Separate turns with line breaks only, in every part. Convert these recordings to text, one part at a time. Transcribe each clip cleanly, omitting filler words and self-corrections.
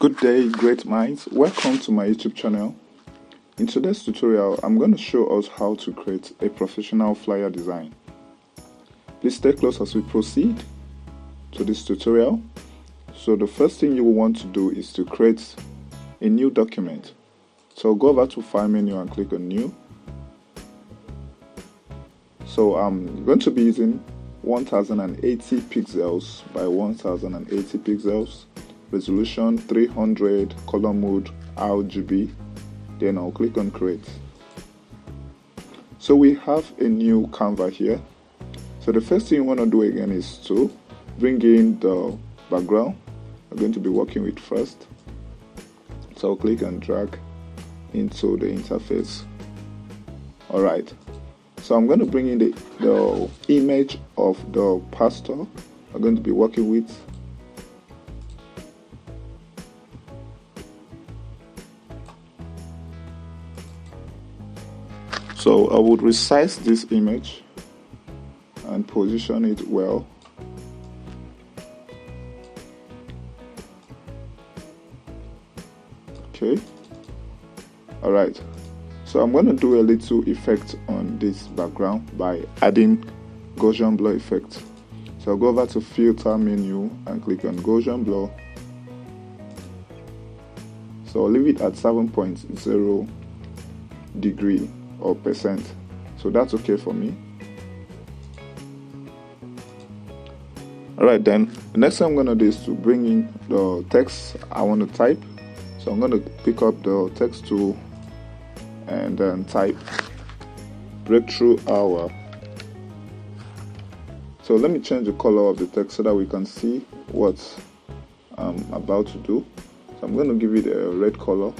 Good day, great minds. Welcome to my YouTube channel. In today's tutorial, I'm going to show us how to create a professional flyer design. Please stay close as we proceed to this tutorial. So the first thing you will want to do is to create a new document. So go over to File menu and click on New. So I'm going to be using 1080 pixels by 1080 pixels. Resolution 300, color mode RGB. Then I'll click on create. So we have a new Canva here. So the first thing you want to do again is to bring in the background we're going to be working with first. So I'll click and drag into the interface. Alright, so I'm going to bring in the image of the pastor I'm going to be working with. So I would resize this image and position it well. Okay. Alright. So I'm going to do a little effect on this background by adding Gaussian blur effect. So I'll go over to filter menu and click on Gaussian blur. So I'll leave it at 7.0 degree or percent, so that's okay for me. Alright, then the next thing I'm going to do is to bring in the text I want to type. So I'm going to pick up the text tool and then type breakthrough hour. So let me change the color of the text so that we can see what I'm about to do. So I'm going to give it a red color.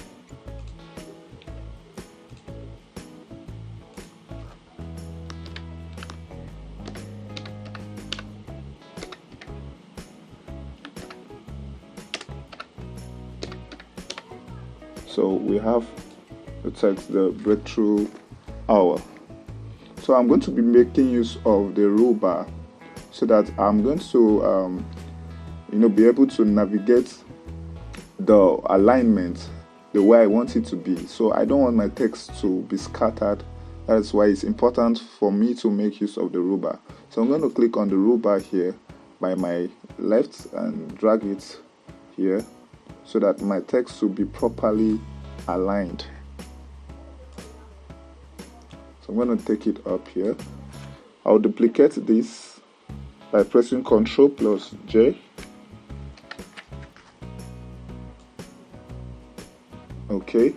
So we have the text, the breakthrough hour. So I'm going to be making use of the rule bar so that I'm going to be able to navigate the alignment the way I want it to be. So I don't want my text to be scattered. That is why it's important for me to make use of the rule bar. So I'm going to click on the rule bar here by my left and drag it here, so that my text will be properly aligned. So I'm going to take it up here. I'll duplicate this by pressing Ctrl plus J. Okay,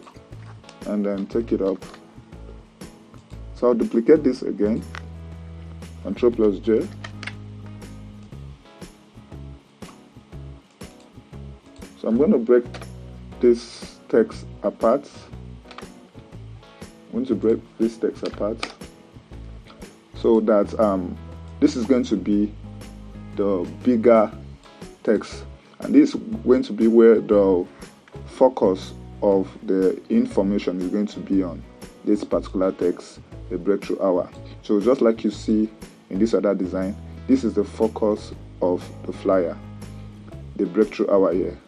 and then take it up. So I'll duplicate this again, Ctrl plus J. So I'm going to break this text apart. I'm going to break this text apart so that this is going to be the bigger text, and this is going to be where the focus of the information is going to be on this particular text, the breakthrough hour. So just like you see in this other design, this is the focus of the flyer, the breakthrough hour here.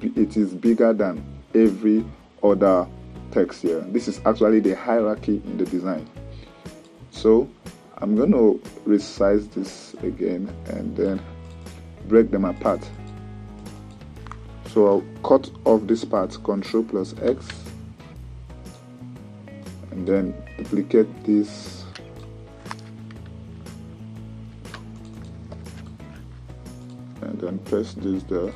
It is bigger than every other text here. This is actually the hierarchy in the design. So I'm going to resize this again and then break them apart. So I'll cut off this part, Ctrl plus X, and then duplicate this and then paste this there.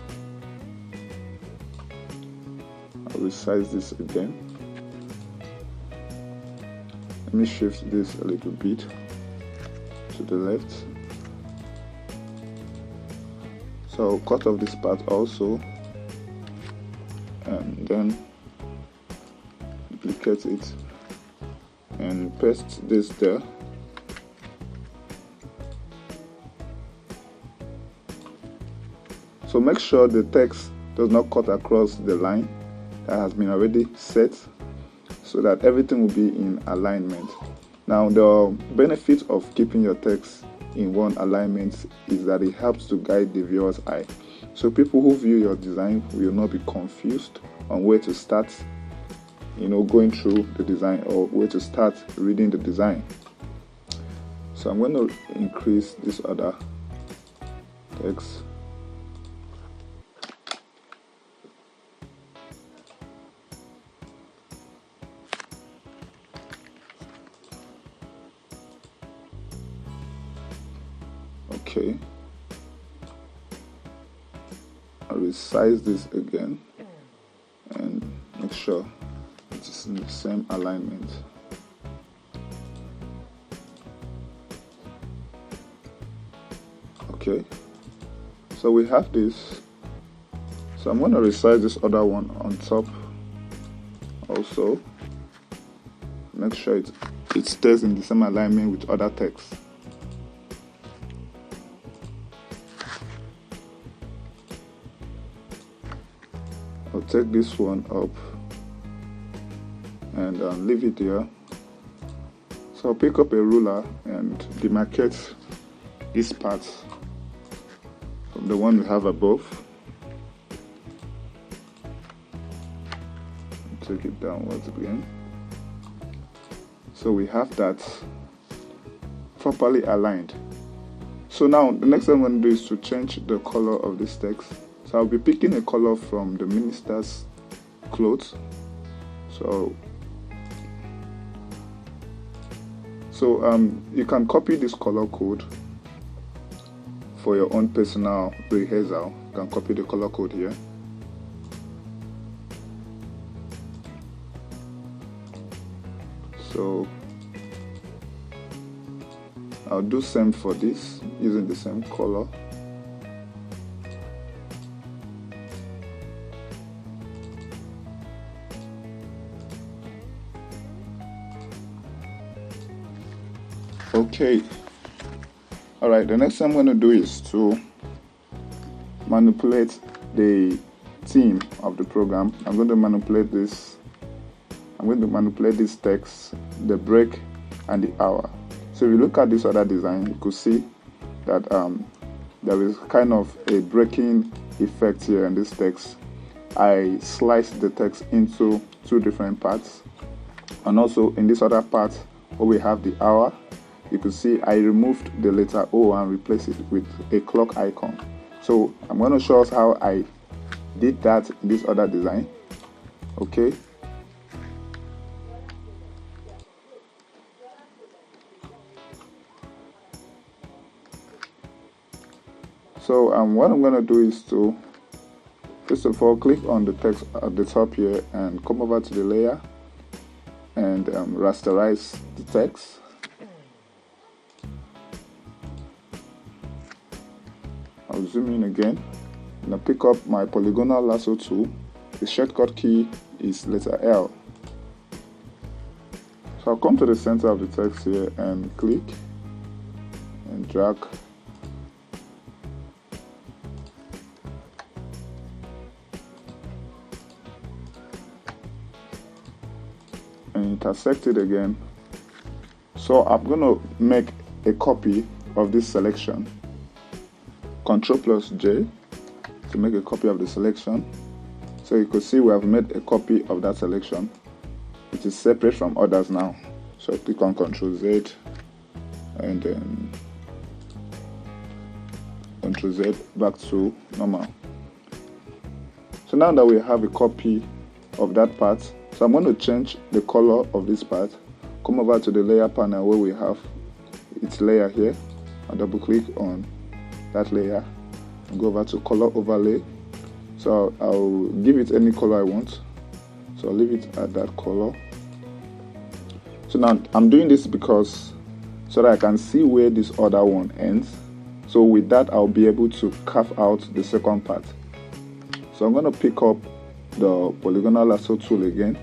I'll resize this again. Let me shift this a little bit to the left. So I'll cut off this part also and then duplicate it and paste this there. So make sure the text does not cut across the line that has been already set, so that everything will be in alignment. Now the benefit of keeping your text in one alignment is that it helps to guide the viewer's eye. so people who view your design will not be confused on where to start, going through the design, or where to start reading the design. So I'm going to increase this other text. Okay. I'll resize this again and make sure it is in the same alignment. Okay, so we have this. So I'm going to resize this other one on top also. Make sure it stays in the same alignment with other text. I'll take this one up and leave it there. So I'll pick up a ruler and demarcate this part from the one we have above. Take it downwards again. So we have that properly aligned. So now the next thing I'm going to do is to change the color of this text. So I'll be picking a color from the minister's clothes. So you can copy this color code for your own personal rehearsal. You can copy the color code here. So I'll do same for this using the same color. Okay, all right, the next thing I'm going to do is to manipulate the theme of the program. I'm going to manipulate this text, the break and the hour. So if you look at this other design, you could see that there is kind of a breaking effect here in this text. I sliced the text into two different parts, and also in this other part where we have the hour, you can see I removed the letter O and replaced it with a clock icon. So I'm going to show us how I did that in this other design. Okay. So what I'm going to do is to first of all click on the text at the top here and come over to the layer and rasterize the text. I'll zoom in again and I'll pick up my polygonal lasso tool. The shortcut key is letter L. So I'll come to the center of the text here and click and drag. And intersect it again. So I'm going to make a copy of this selection. Ctrl+J to make a copy of the selection. So you could see we have made a copy of that selection. It is separate from others now. So click on Ctrl+Z and then Ctrl+Z back to normal. So now that we have a copy of that part, so I'm going to change the color of this part. Come over to the layer panel where we have its layer here. I'll double click on that layer and go over to color overlay. So I'll give it any color I want. So I'll leave it at that color. So now I'm doing this because so that I can see where this other one ends. So with that I'll be able to carve out the second part. So I'm going to pick up the polygonal lasso tool again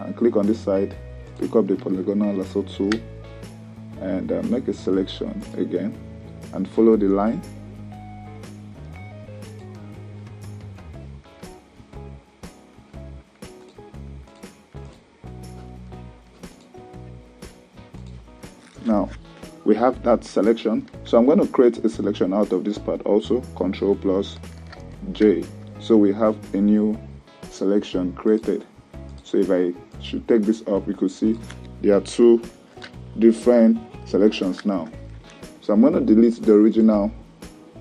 and click on this side, pick up the polygonal lasso tool and make a selection again and follow the line. Now we have that selection, so I'm going to create a selection out of this part also. Ctrl+ J. So we have a new selection created. So if I should take this up, you could see there are two different selections now. So I'm going to delete the original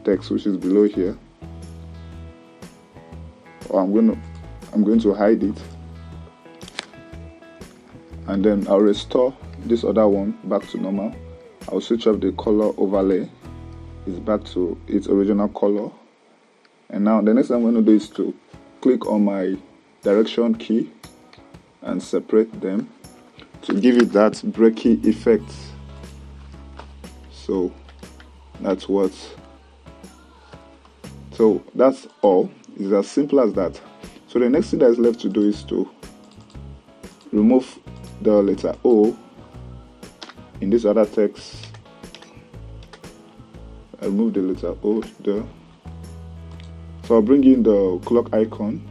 text which is below here, or I'm going to hide it, and then I'll restore this other one back to normal. I'll switch off the color overlay, it's back to its original color. And now the next thing I'm going to do is to click on my direction key and separate them to give it that breaky effect. So that's all. It's as simple as that. So the next thing that is left to do is to remove the letter O in this other text. I remove the letter O there. So I'll bring in the clock icon.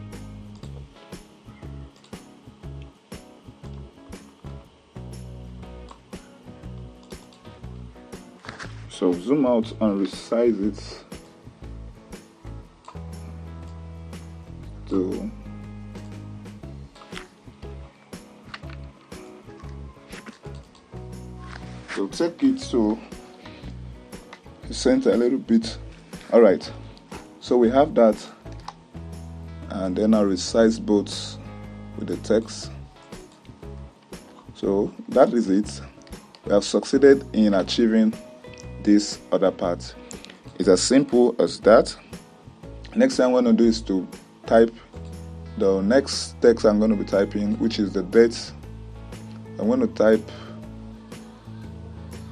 So zoom out and resize it to take it to the center a little bit. All right, so we have that, and then I'll resize both with the text. So that is it. We have succeeded in achieving this other part. It's as simple as that. Next thing I'm going to do is to type the next text I'm going to be typing, which is the date. I'm going to type,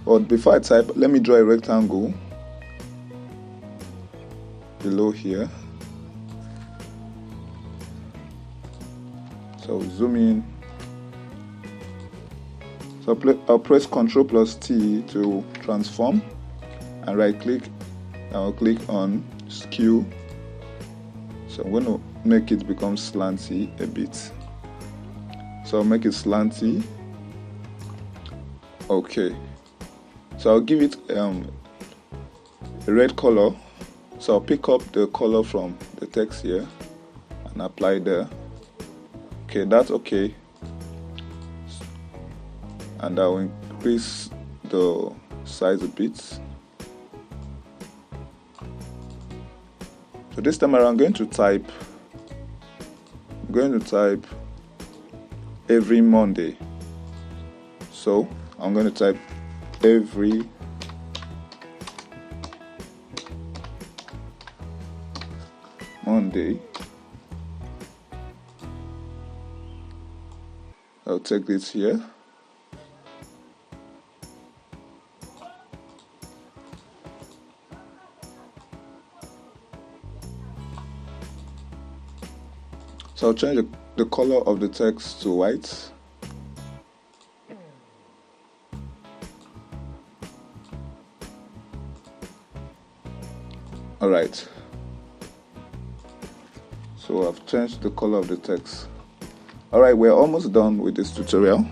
but before I type, let me draw a rectangle below here. So zoom in. So I'll press Ctrl plus T to transform, and right click. I'll click on skew. So I'm going to make it become slanty a bit. So I'll make it slanty. Okay. So I'll give it a red color. So I'll pick up the color from the text here and apply there. Okay, that's okay. And I'll increase the size a bit. So this time around, I'm going to type every Monday. So I'm going to type every Monday. I'll take this here. So I'll change the color of the text to white. Alright. So I've changed the color of the text. Alright, we're almost done with this tutorial.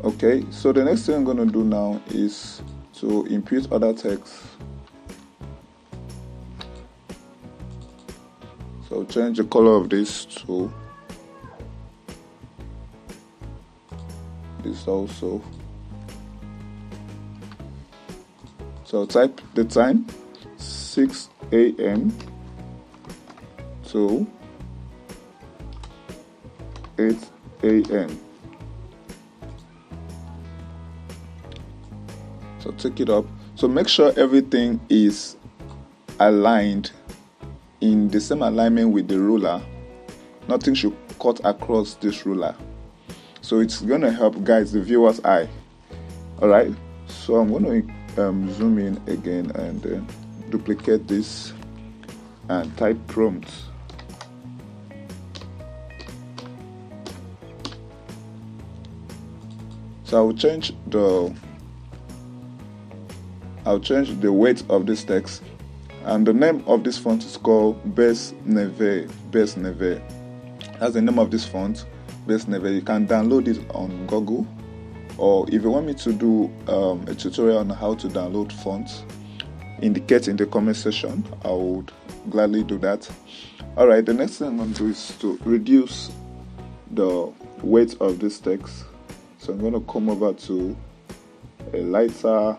Okay, so the next thing I'm going to do now is to impute other text. So change the color of this to this also. So type the time, 6 a.m. to 8 a.m. So take it up. So make sure everything is aligned in the same alignment with the ruler. Nothing should cut across this ruler. So it's going to help guide the viewer's eye. Alright, so I'm going to zoom in again and duplicate this and type prompt. So I'll change the weight of this text, and the name of this font is called Base Neve. Base Neve. That's the name of this font, Base Neve. You can download it on Google, or if you want me to do a tutorial on how to download fonts indicate in the comment section, I would gladly do that. Alright, the next thing I'm going to do is to reduce the weight of this text. So I'm going to come over to a lighter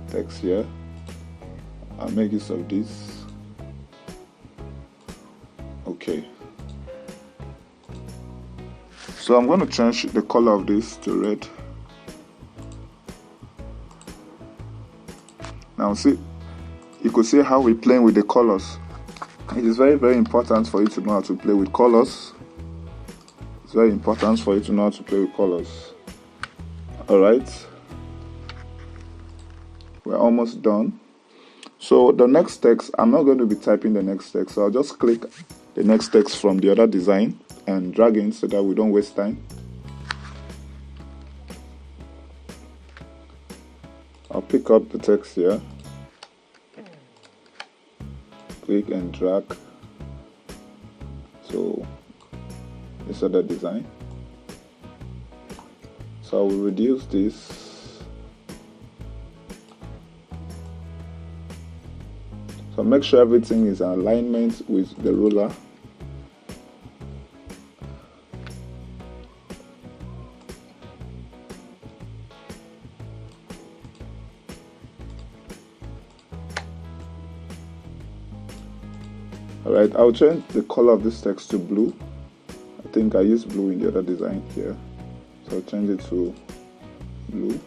text here. I'll make use of this. Okay. So I'm going to change the color of this to red. Now see, you could see how we're playing with the colors. It is very, very important for you to know how to play with colors. It's very important for you to know how to play with colors. Alright. We're almost done. So the next text, I'm not going to be typing the next text. So I'll just click the next text from the other design and drag in so that we don't waste time. I'll pick up the text here, click and drag. So this other design. So I will reduce this. So make sure everything is in alignment with the ruler. Alright, I'll change the color of this text to blue. I think I used blue in the other design here. So I'll change it to blue.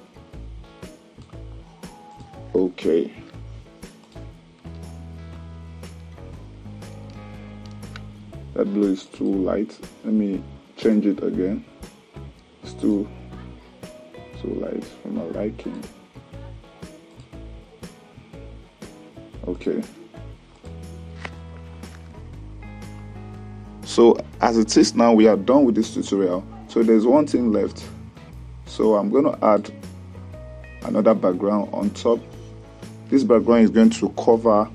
Okay. That blue is too light. Let me change it again. It's too light for my liking. Okay. So as it is now, we are done with this tutorial. So there's one thing left. So I'm going to add another background on top. This background is going to cover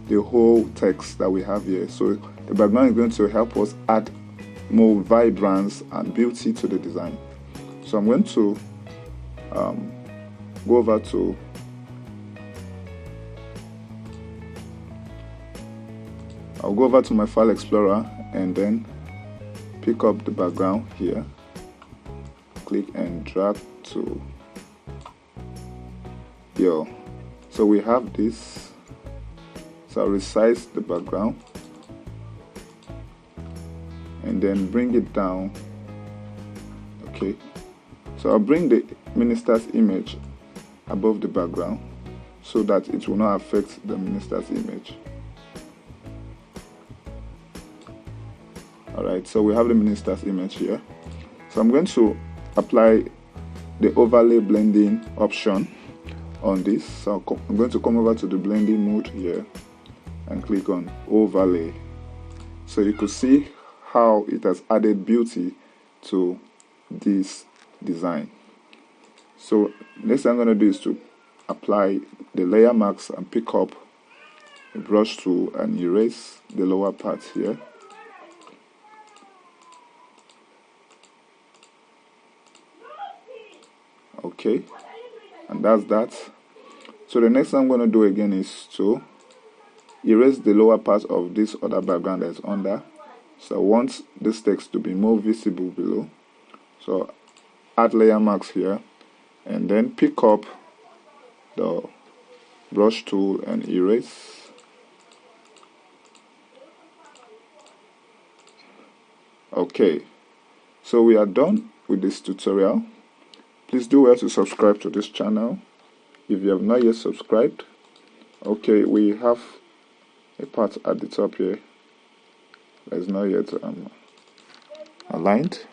the whole text that we have here. So the background is going to help us add more vibrance and beauty to the design. So I'm going to go over to I'll go over to my file explorer and then pick up the background here, click and drag to here. So we have this. So I'll resize the background and then bring it down. Okay, so I'll bring the minister's image above the background so that it will not affect the minister's image. Alright, so we have the minister's image here. So I'm going to apply the overlay blending option on this. So I'm going to come over to the blending mode here and click on overlay. So you could see how it has added beauty to this design. So next thing I'm going to do is to apply the layer mask and pick up a brush tool and erase the lower part here. Okay, and that's that. So the next thing I'm going to do again is to erase the lower part of this other background that's under. So I want this text to be more visible below. So add layer mask here and then pick up the brush tool and erase. Okay, so we are done with this tutorial. Please do well to subscribe to this channel if you have not yet subscribed. Okay, we have a part at the top here that is not yet aligned.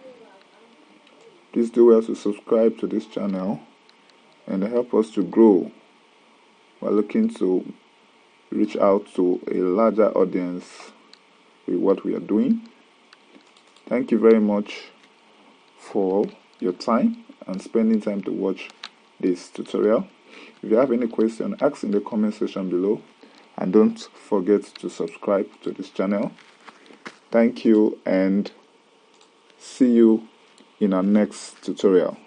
Please do well to subscribe to this channel and help us to grow. We're looking to reach out to a larger audience with what we are doing. Thank you very much for your time and spending time to watch this tutorial. If you have any question, ask in the comment section below, and don't forget to subscribe to this channel. Thank you and see you in our next tutorial.